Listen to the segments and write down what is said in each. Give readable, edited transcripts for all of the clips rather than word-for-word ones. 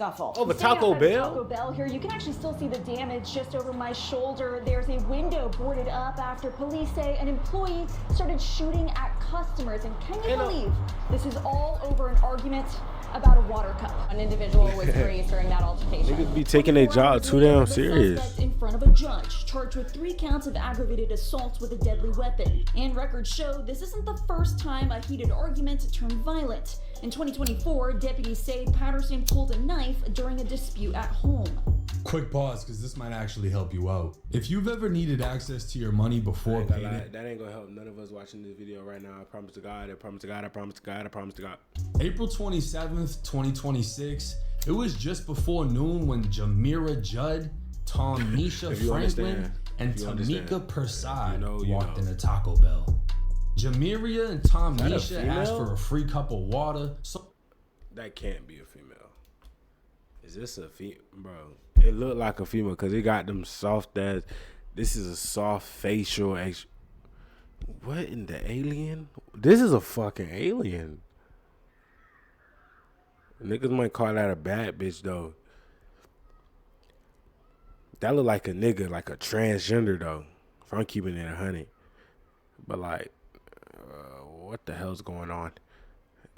scuffle. Oh, but Taco Bell? Taco Bell here. You can actually still see the damage just over my shoulder. There's a window boarded up after police say an employee started shooting at customers. And can you believe this is all over an argument about a water cup? An individual was grazed during that altercation. Niggas be taking their job too damn serious. In front of a judge, charged with 3 counts of aggravated assault with a deadly weapon. And records show this isn't the first time a heated argument turned violent. In 2024, deputies say Patterson pulled a knife during a dispute at home. Quick pause, because this might actually help you out. If you've ever needed access to your money before payday, that ain't gonna help none of us watching this video right now. I promise to God, I promise to God, I promise to God, I promise to God. April 27th, 2026, it was just before noon when Jamira Judd, Tom Nisha Franklin, and Tamika Persad walked into Taco Bell. Jamiria and Tom Nisha asked for a free cup of water. So that can't be a female. Is this a female, bro? It looked like a female because it got them soft ass. This is a soft facial. What in the alien? This is a fucking alien. Niggas might call that a bad bitch though. That look like a nigga, like a transgender though. If I'm keeping it 100, but like, what the hell's going on?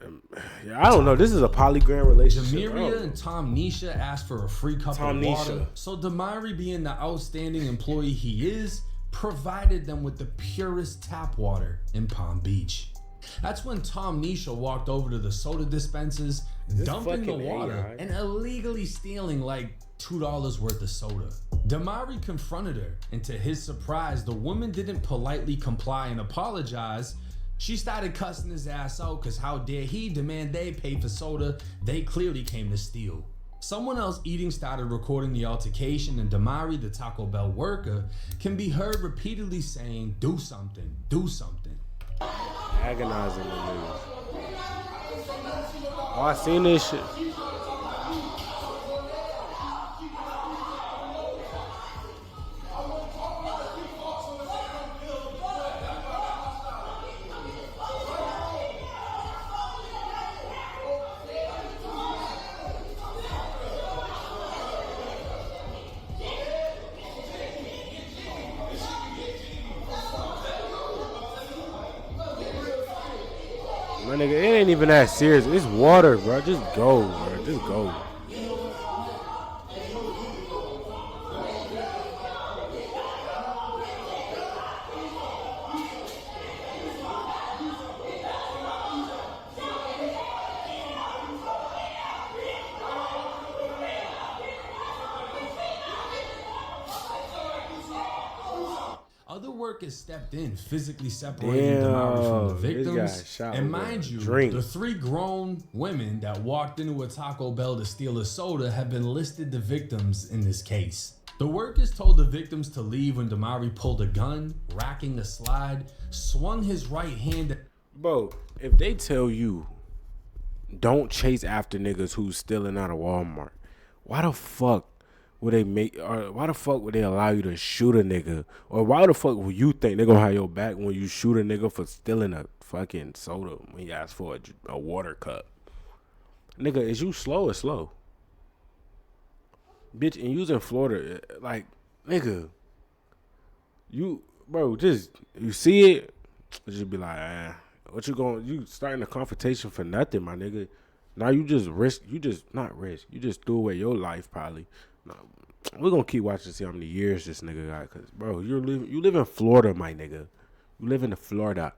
I don't know. This is a polygram relationship. Jamiria and Tom Nisha asked for a free cup of water. So Damari, being the outstanding employee he is, provided them with the purest tap water in Palm Beach. That's when Tom Nisha walked over to the soda dispensers, dumping the water and illegally stealing like $2 worth of soda. Damari confronted her, and to his surprise, the woman didn't politely comply and apologize. She started cussing his ass out because how dare he demand they pay for soda they clearly came to steal. Someone else eating started recording the altercation, and Damari, the Taco Bell worker, can be heard repeatedly saying, "Do something, do something." Agonizing the news. Oh, I seen this shit. My nigga, it ain't even that serious. It's water, bro. Just go, bro. Just go. Other workers stepped in, physically separating Damari from the victims. And mind you, the 3 grown women that walked into a Taco Bell to steal a soda have been listed the victims in this case. The workers told the victims to leave when Damari pulled a gun, racking the slide, swung his right hand. Bro, if they tell you don't chase after niggas who's stealing out of Walmart, why the fuck would they why the fuck would they allow you to shoot a nigga? Or why the fuck would you think they're gonna have your back when you shoot a nigga for stealing a fucking soda when you ask for a water cup? Nigga, is you slow or slow? Bitch, and you in Florida, like, nigga, you see it, just be like, what you starting a confrontation for nothing, my nigga. Now you just threw away your life probably. No, we're gonna keep watching to see how many years this nigga got, cause bro, you live in Florida, my nigga. You live in Florida.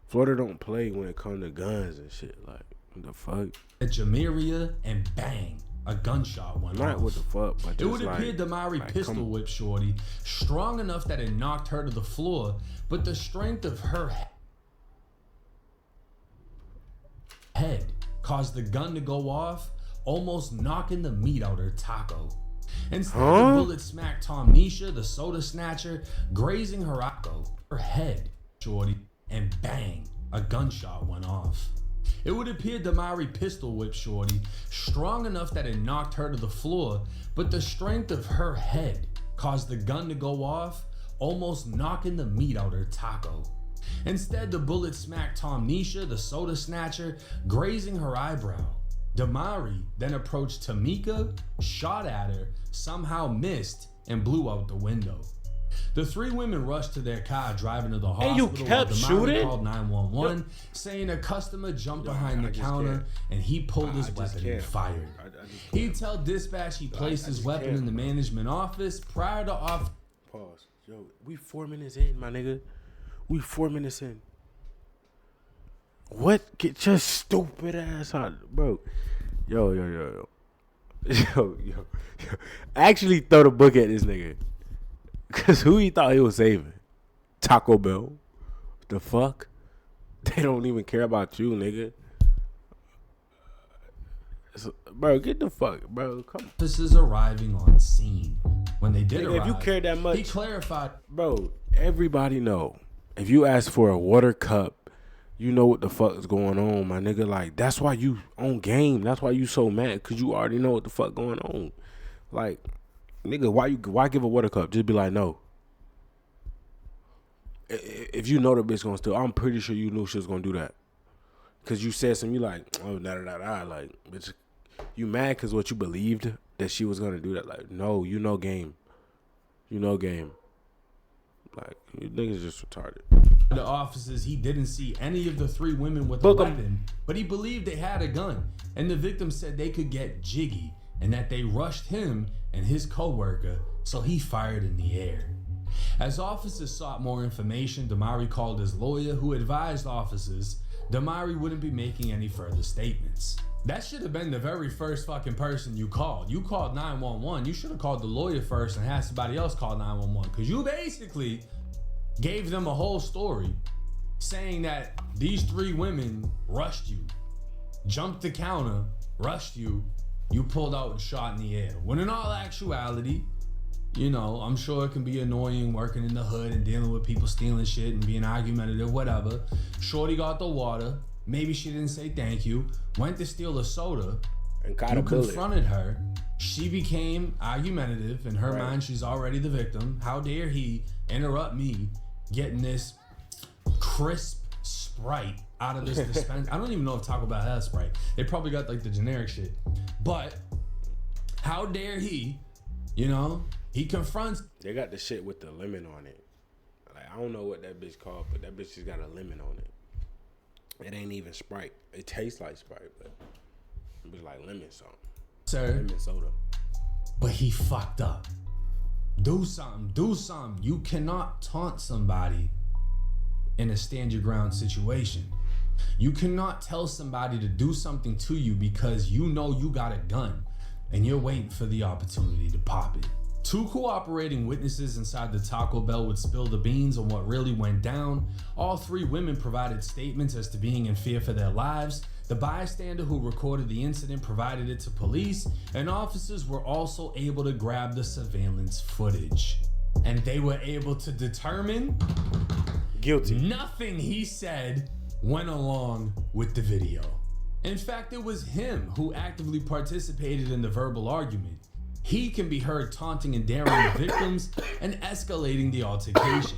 Florida don't play when it comes to guns and shit. Like, what the fuck? At Jamiria, and bang, a gunshot went off. Not what the fuck, but it would appear Damari pistol whipped Shorty strong enough that it knocked her to the floor, but the strength of her head caused the gun to go off, almost knocking the meat out her taco. Instead, the bullet smacked Tom Nisha, the soda snatcher, grazing her head, Shorty, and bang, a gunshot went off. It would appear Damari pistol whipped Shorty strong enough that it knocked her to the floor, but the strength of her head caused the gun to go off, almost knocking the meat out her taco. Instead, the bullet smacked Tom Nisha, the soda snatcher, grazing her eyebrow. Damari then approached Tamika, shot at her, somehow missed, and blew out the window. The three women rushed to their car, driving to the hospital. And you kept while Damari shooting? called 911, saying a customer jumped behind the counter and he pulled his weapon and fired. He'd tell dispatch he placed his weapon in the management office prior to off. Pause. Yo, we 4 minutes in, my nigga. We 4 minutes in. What? Get your stupid ass out, bro. Yo. Actually throw the book at this nigga. Cause who he thought he was saving? Taco Bell? The fuck? They don't even care about you, nigga. So, bro, get the fuck, bro. Come. Officers arriving on scene. When they did Nigga, arrive, if you care that much, he clarified. Bro, everybody know. If you ask for a water cup, you know what the fuck is going on, my nigga. Like, that's why you on game. That's why you so mad, cause you already know what the fuck going on. Like, nigga, why give a water cup? Just be like, no. If you know the bitch gonna steal, I'm pretty sure you knew she was gonna do that. Cause you said something, you like, oh, like, bitch, you mad cause what you believed that she was gonna do that? Like, no, you know game. You know game. Like, you niggas just retarded. The officers, he didn't see any of the three women with a weapon, but he believed they had a gun. And the victim said they could get jiggy and that they rushed him and his co-worker, so he fired in the air. As officers sought more information, Damari called his lawyer, who advised officers Damari wouldn't be making any further statements. That should have been the very first fucking person you called. You called 911. You should have called the lawyer first and had somebody else call 911, because you basically gave them a whole story saying that these three women rushed you, jumped the counter, rushed you, you pulled out and shot in the air. When in all actuality, you know, I'm sure it can be annoying working in the hood and dealing with people stealing shit and being argumentative, whatever. Shorty got the water. Maybe she didn't say thank you. Went to steal a soda. And got you a bullet. confronted her. She became argumentative. In her mind, she's already the victim. How dare he interrupt me getting this crisp Sprite out of this dispenser? I don't even know if Taco Bell has Sprite. They probably got like the generic shit. But how dare he, you know, he confronts. They got the shit with the lemon on it. Like, I don't know what that bitch called, but that bitch just got a lemon on it. It ain't even Sprite. It tastes like Sprite, but it was like lemon something. Sir. Lemon soda. But he fucked up. Do something. You cannot taunt somebody in a stand your ground situation. You cannot tell somebody to do something to you because you know you got a gun and you're waiting for the opportunity to pop it. Two cooperating witnesses inside the Taco Bell would spill the beans on what really went down. All three women provided statements as to being in fear for their lives. The bystander who recorded the incident provided it to police, and officers were also able to grab the surveillance footage. And they were able to determine guilty. Nothing he said went along with the video. In fact, it was him who actively participated in the verbal argument. He can be heard taunting and daring the victims and escalating the altercation.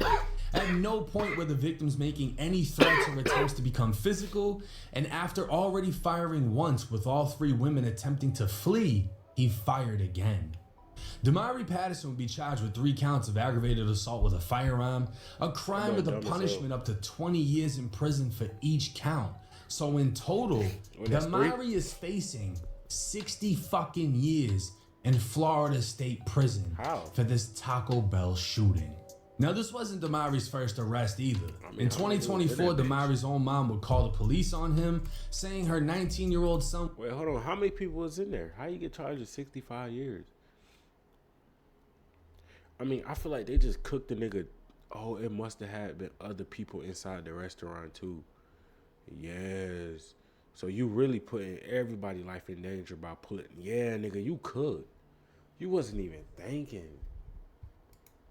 At no point were the victims making any threats or attempts to become physical, and after already firing once with all three women attempting to flee, he fired again. Damari Patterson would be charged with 3 counts of aggravated assault with a firearm, a crime with a punishment up to 20 years in prison for each count. So in total, Damari is facing 60 fucking years in Florida State Prison for this Taco Bell shooting. Now, this wasn't Damari's first arrest either. In 2024, Damari's own mom would call the police on him, saying her 19-year-old son... Wait, hold on. How many people was in there? How you get charged with 65 years? I mean, I feel like they just cooked the nigga. Oh, it must have had been other people inside the restaurant too. Yes. So you really putting everybody's life in danger by pulling... Yeah, nigga, you could. You wasn't even thinking.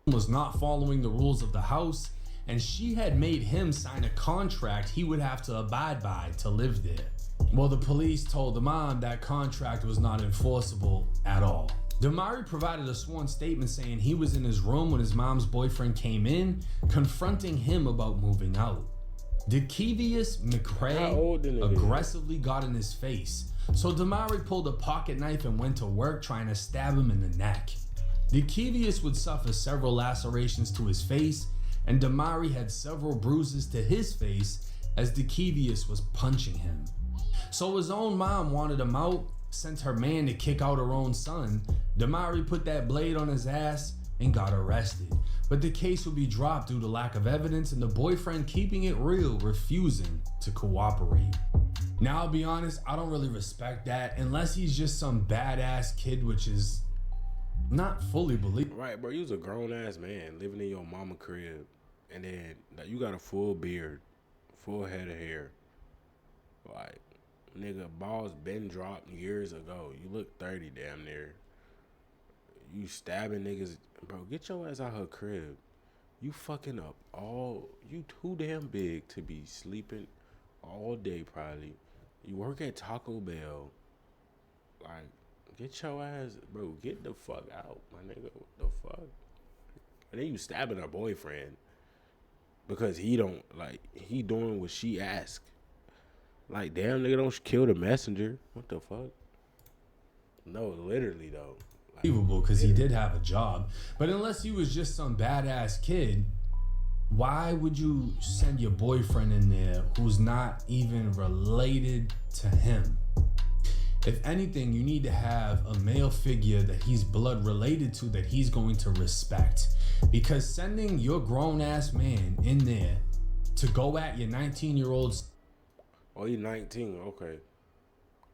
Was not following the rules of the house, and she had made him sign a contract he would have to abide by to live there. Well, the police told the mom that contract was not enforceable at all. Damari provided a sworn statement saying he was in his room when his mom's boyfriend came in, confronting him about moving out. DeKevius McCrae aggressively got in his face, So Damari pulled a pocket knife and went to work trying to stab him in the neck. DeKevius would suffer several lacerations to his face, and Damari had several bruises to his face as DeKevius was punching him. So his own mom wanted him out, sent her man to kick out her own son. Damari put that blade on his ass and got arrested. But the case would be dropped due to lack of evidence and the boyfriend keeping it real, refusing to cooperate. Now, I'll be honest, I don't really respect that unless he's just some badass kid, which is not fully believable. Right, bro, you was a grown-ass man living in your mama crib, and then like, you got a full beard, full head of hair. Like, nigga, balls been dropped years ago. You look 30 damn near. You stabbing niggas. Bro, get your ass out her crib. You fucking up all. You too damn big to be sleeping all day probably. You work at Taco Bell. Like, get your ass, bro, get the fuck out, my nigga. What the fuck? And then you stabbing her boyfriend because he doing what she asked. Like, damn, nigga, don't kill the messenger. What the fuck? No, literally, though. Unbelievable, because he did have a job. But unless he was just some badass kid, why would you send your boyfriend in there who's not even related to him? If anything, you need to have a male figure that he's blood related to that he's going to respect. Because sending your grown-ass man in there to go at your 19-year-old... Oh, you 19, okay.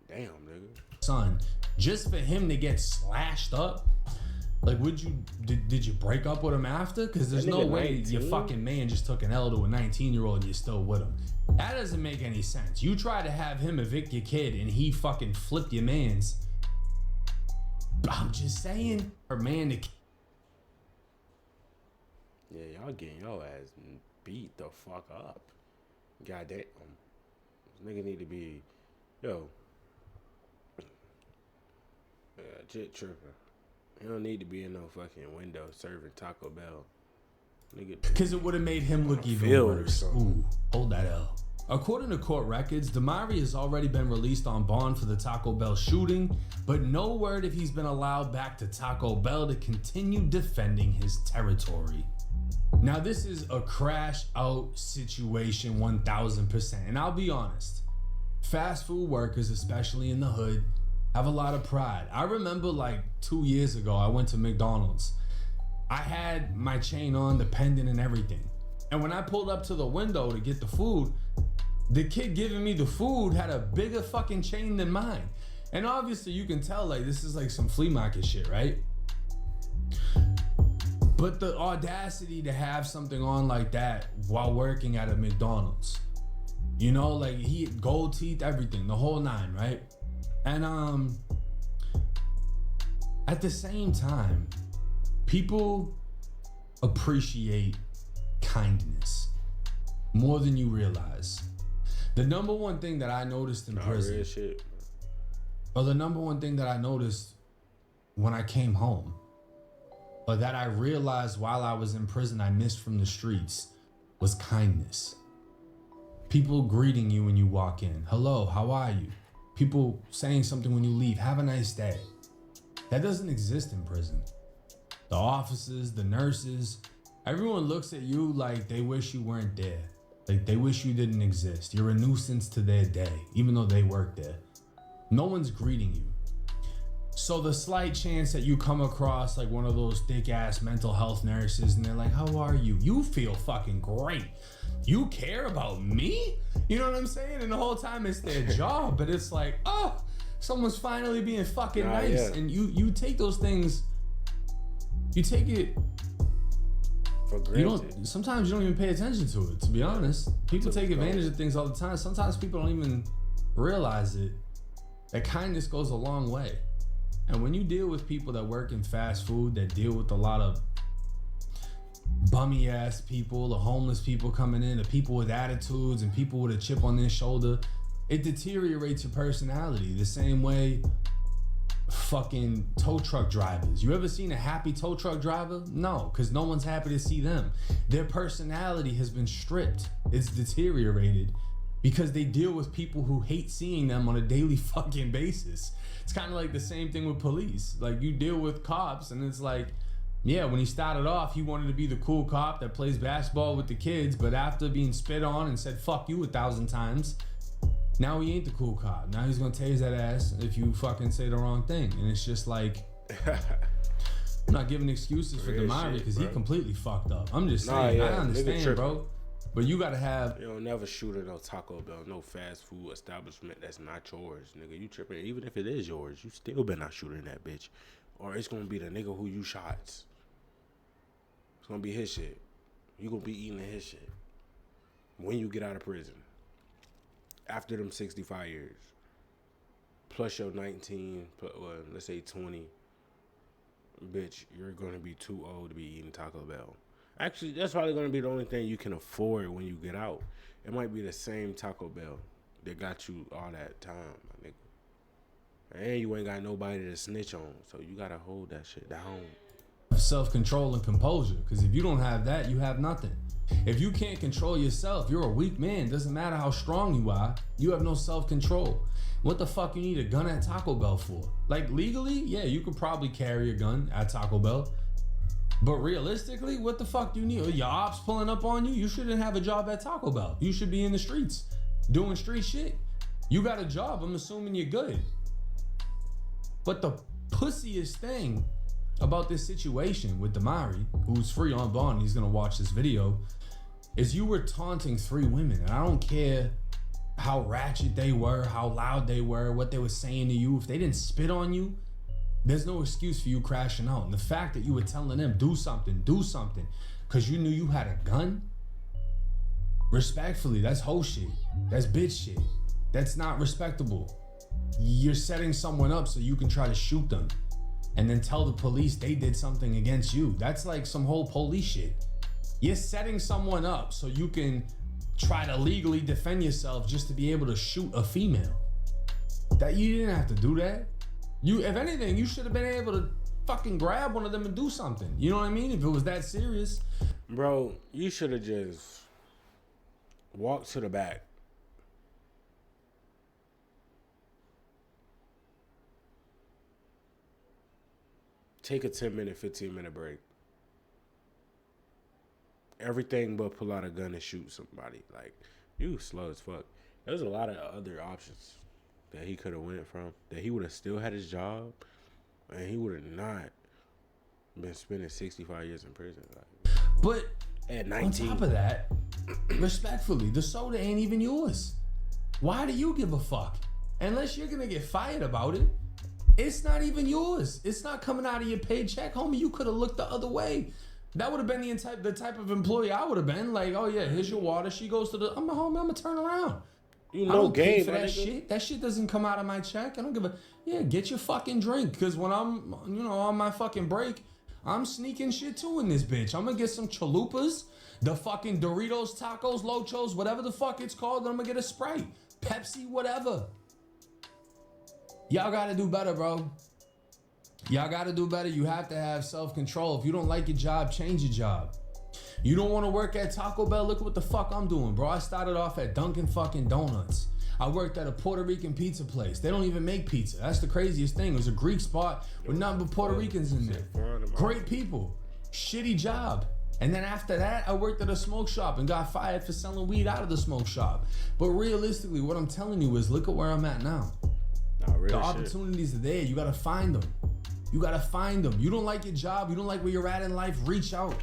Damn, nigga. Son, just for him to get slashed up, like, did you break up with him after? Because there's no way 19? Your fucking man just took an L to a 19-year-old and you're still with him. That doesn't make any sense. You try to have him evict your kid and he fucking flipped your mans. I'm just saying, her man to... Yeah, y'all getting your ass beat the fuck up. Goddamn. This nigga need to be, yo. Jit tripping. He don't need to be in no fucking window serving Taco Bell. Nigga, because it would have made him look even worse. Ooh, hold that L. According to court records, Damari has already been released on bond for the Taco Bell shooting, but no word if he's been allowed back to Taco Bell to continue defending his territory. Now, this is a crash out situation 1000%, and I'll be honest, fast food workers, especially in the hood, have a lot of pride. I remember like 2 years ago, I went to McDonald's. I had my chain on, the pendant and everything. And when I pulled up to the window to get the food, the kid giving me the food had a bigger fucking chain than mine. And obviously you can tell like this is like some flea market shit, right? But the audacity to have something on like that while working at a McDonald's. You know, like he had gold teeth, everything, the whole nine, right? And at the same time, people appreciate kindness more than you realize. The number one thing that I noticed in prison, real shit. or the number one thing that I noticed when I came home, or that I realized while I was in prison I missed from the streets, was kindness. People greeting you when you walk in. Hello, how are you? People saying something when you leave. Have a nice day. That doesn't exist in prison. The officers, the nurses, everyone looks at you like they wish you weren't there. Like they wish you didn't exist. You're a nuisance to their day, even though they work there. No one's greeting you. So the slight chance that you come across like one of those thick ass mental health nurses and they're like, how are you? You feel fucking great. You care about me? You know what I'm saying? And the whole time it's their job, but it's like, oh, someone's finally being fucking nice. Yeah. And you take those things, you take it for granted. Sometimes you don't even pay attention to it, to be honest. People take advantage of things all the time. Sometimes people don't even realize it. That kindness goes a long way. And when you deal with people that work in fast food, that deal with a lot of bummy ass people, the homeless people coming in, the people with attitudes and people with a chip on their shoulder, it deteriorates your personality the same way fucking tow truck drivers. You ever seen a happy tow truck driver? No, because no one's happy to see them. Their personality has been stripped. It's deteriorated because they deal with people who hate seeing them on a daily fucking basis. It's kind of like the same thing with police. Like, you deal with cops, and it's like, yeah, when he started off, he wanted to be the cool cop that plays basketball with the kids, but after being spit on and said fuck you 1,000 times, now he ain't the cool cop. Now he's gonna tase that ass if you fucking say the wrong thing. And it's just like, I'm not giving excuses for Damari because he completely fucked up. I'm just saying, I understand, bro. But you gotta have. You don't never shoot at no Taco Bell, no fast food establishment that's not yours, nigga. You tripping? Even if it is yours, you still better not shoot in that bitch, or it's gonna be the nigga who you shots. It's gonna be his shit. You gonna be eating his shit when you get out of prison. After them 65 years, plus your 19, well, let's say 20, bitch, you're gonna be too old to be eating Taco Bell. Actually, that's probably going to be the only thing you can afford when you get out. It might be the same Taco Bell that got you all that time, my nigga. And you ain't got nobody to snitch on, so you got to hold that shit down. Self-control and composure, because if you don't have that, you have nothing. If you can't control yourself, you're a weak man. Doesn't matter how strong you are, you have no self-control. What the fuck you need a gun at Taco Bell for? Like, legally, yeah, you could probably carry a gun at Taco Bell. But realistically, what the fuck do you need? Your ops pulling up on you? You shouldn't have a job at Taco Bell. You should be in the streets doing street shit. You got a job, I'm assuming you're good. But the pussiest thing about this situation with Damari, who's free on bond, he's gonna watch this video, is you were taunting 3 women. And I don't care how ratchet they were, how loud they were, what they were saying to you. If they didn't spit on you, there's no excuse for you crashing out. And the fact that you were telling them, do something, because you knew you had a gun, respectfully, that's hoe shit. That's bitch shit. That's not respectable. You're setting someone up so you can try to shoot them and then tell the police they did something against you. That's like some whole police shit. You're setting someone up so you can try to legally defend yourself just to be able to shoot a female. That you didn't have to do that. You, if anything, you should have been able to fucking grab one of them and do something. You know what I mean? If it was that serious. Bro, you should have just walked to the back. Take a 10-minute, 15-minute break. Everything but pull out a gun and shoot somebody. Like, you slow as fuck. There's a lot of other options that he could have went from, that he would have still had his job, and he would have not been spending 65 years in prison. Like, but at 19. On top of that, respectfully, the soda ain't even yours. Why do you give a fuck? Unless you're gonna get fired about it, it's not even yours. It's not coming out of your paycheck, homie. You could have looked the other way. That would have been the type of employee I would have been. Like, oh yeah, here's your water. She goes to the, I'm gonna turn around. You know, game for that shit. That shit doesn't come out of my check. I don't give a, yeah, get your fucking drink. Because when I'm, on my fucking break, I'm sneaking shit too in this bitch. I'm gonna get some chalupas, the fucking Doritos, tacos, lochos, whatever the fuck it's called. I'm gonna get a Sprite, Pepsi, whatever. Y'all gotta do better, bro. Y'all gotta do better. You have to have self-control. If you don't like your job, change your job. You don't want to work at Taco Bell? Look at what the fuck I'm doing, bro. I started off at Dunkin' fucking Donuts. I worked at a Puerto Rican pizza place. They don't even make pizza. That's the craziest thing. It was a Greek spot with nothing but Puerto Ricans in there. Great people. Shitty job. And then after that, I worked at a smoke shop and got fired for selling weed out of the smoke shop. But realistically, what I'm telling you is, look at where I'm at now. The opportunities are there. You gotta find them. You gotta find them. You don't like your job. You don't like where you're at in life. Reach out.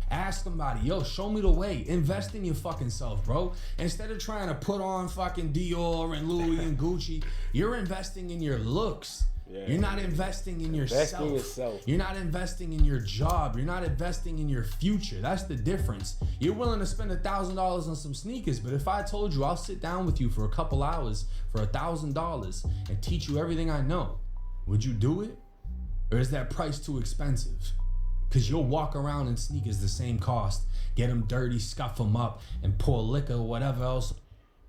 Ask somebody, yo, show me the way. Invest in your fucking self, bro. Instead of trying to put on fucking Dior and Louis and Gucci, you're investing in your looks. Yeah. You're not investing in yourself. You're not investing in your job. You're not investing in your future. That's the difference. You're willing to spend $1,000 on some sneakers, but if I told you I'll sit down with you for a couple hours for $1,000 and teach you everything I know, would you do it? Or is that price too expensive? Because you'll walk around in sneakers the same cost, get them dirty, scuff them up, and pour liquor or whatever else.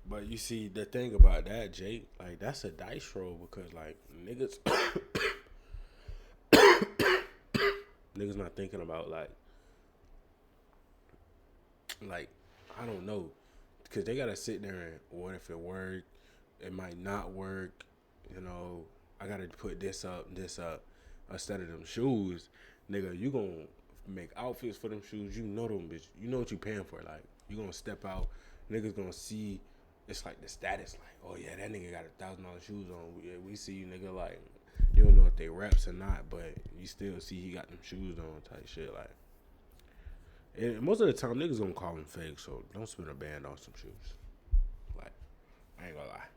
But you see, the thing about that, Jake, like, that's a dice roll because, like, niggas niggas not thinking about, like, I don't know. because they gotta sit there and what if it worked? It might not work. You know, I gotta put this up. Instead of them shoes, nigga, you gonna make outfits for them shoes. You know them, bitch. You know what you paying for. Like, you gonna step out, niggas gonna see. It's like the status, like, oh yeah, that nigga got $1,000 shoes on. We see you, nigga. Like, you don't know if they reps or not, but you still see he got them shoes on, type shit. Like, and most of the time, niggas gonna call them fake. So don't spend a band on some shoes. Like, I ain't gonna lie.